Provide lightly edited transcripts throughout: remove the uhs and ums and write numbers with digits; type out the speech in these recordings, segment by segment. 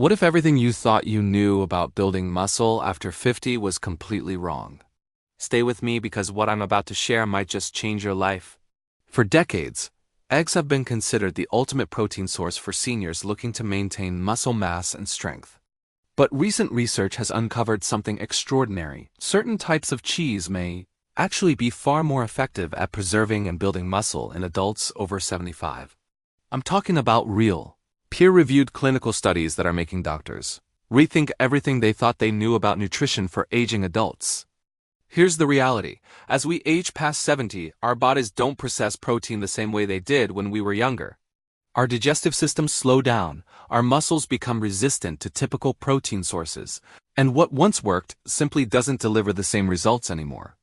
What if everything you thought you knew about building muscle after 50 was completely wrong? Stay with me because what I'm about to share might just change your life. For decades, eggs have been considered the ultimate protein source for seniors looking to maintain muscle mass and strength. But recent research has uncovered something extraordinary. Certain types of cheese may actually be far more effective at preserving and building muscle in adults over 75. I'm talking about real, peer-reviewed clinical studies that are making doctors rethink everything they thought they knew about nutrition for aging adults. Here's the reality. As we age past 70, our bodies don't process protein the same way they did when we were younger. Our digestive systems slow down, our muscles become resistant to typical protein sources, and what once worked simply doesn't deliver the same results anymore.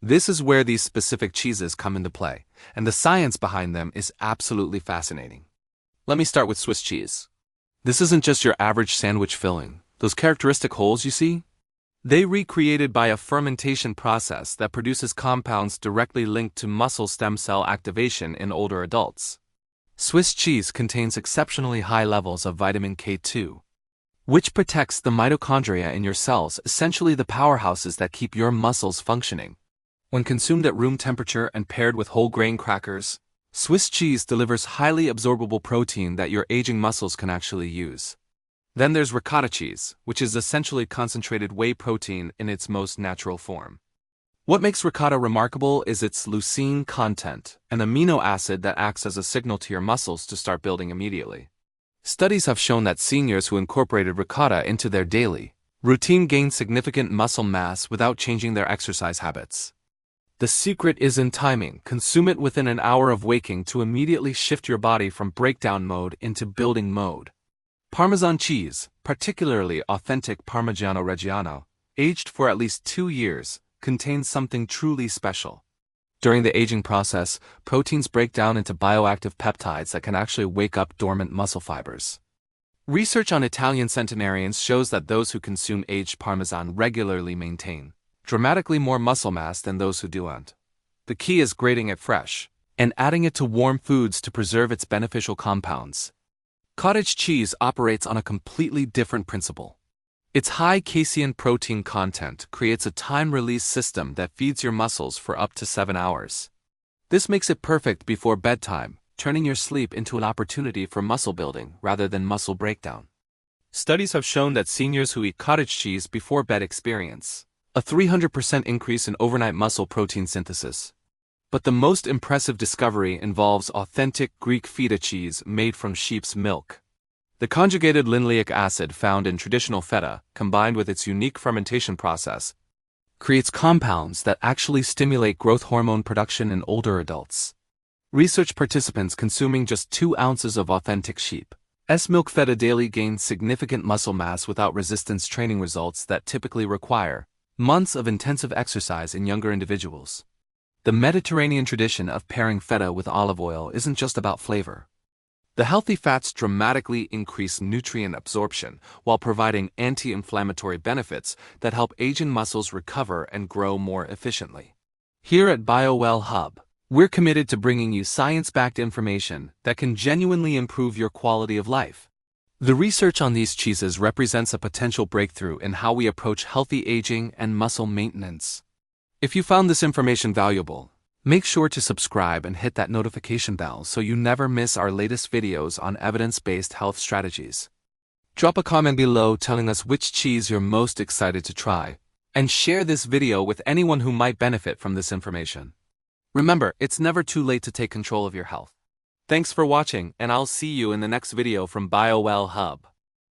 This is where these specific cheeses come into play, and the science behind them is absolutely fascinating. Let me start with Swiss cheese. This isn't just your average sandwich filling. Those characteristic holes you see? They recreated by a fermentation process that produces compounds directly linked to muscle stem cell activation in older adults. Swiss cheese contains exceptionally high levels of vitamin K2, which protects the mitochondria in your cells, essentially the powerhouses that keep your muscles functioning. When consumed at room temperature and paired with whole grain crackers, Swiss cheese delivers highly absorbable protein that your aging muscles can actually use. Then there's ricotta cheese, which is essentially concentrated whey protein in its most natural form. What makes ricotta remarkable is its leucine content, an amino acid that acts as a signal to your muscles to start building immediately. Studies have shown that seniors who incorporated ricotta into their daily routine gained significant muscle mass without changing their exercise habits. The secret is in timing. Consume it within an hour of waking to immediately shift your body from breakdown mode into building mode. Parmesan cheese, particularly authentic Parmigiano Reggiano, aged for at least 2 years, contains something truly special. During the aging process, proteins break down into bioactive peptides that can actually wake up dormant muscle fibers. Research on Italian centenarians shows that those who consume aged Parmesan regularly maintain dramatically more muscle mass than those who don't. The key is grating it fresh and adding it to warm foods to preserve its beneficial compounds. Cottage cheese operates on a completely different principle. Its high casein protein content creates a time-release system that feeds your muscles for up to 7 hours. This makes it perfect before bedtime, turning your sleep into an opportunity for muscle building rather than muscle breakdown. Studies have shown that seniors who eat cottage cheese before bed experience a 300% increase in overnight muscle protein synthesis. But the most impressive discovery involves authentic Greek Feta cheese made from sheep's milk. The conjugated linoleic acid found in traditional Feta, combined with its unique fermentation process, creates compounds that actually stimulate growth hormone production in older adults. Research participants consuming just 2 ounces of authentic sheep's milk Feta daily gained significant muscle mass without resistance training, results that typically require months of intensive exercise in younger individuals. The Mediterranean tradition of pairing feta with olive oil isn't just about flavor. The healthy fats dramatically increase nutrient absorption while providing anti-inflammatory benefits that help aging muscles recover and grow more efficiently. Here at BioWell Hub, we're committed to bringing you science-backed information that can genuinely improve your quality of life. The research on these cheeses represents a potential breakthrough in how we approach healthy aging and muscle maintenance. If you found this information valuable, make sure to subscribe and hit that notification bell so you never miss our latest videos on evidence-based health strategies. Drop a comment below telling us which cheese you're most excited to try, and share this video with anyone who might benefit from this information. Remember, it's never too late to take control of your health. Thanks for watching, and I'll see you in the next video from BioWell Hub.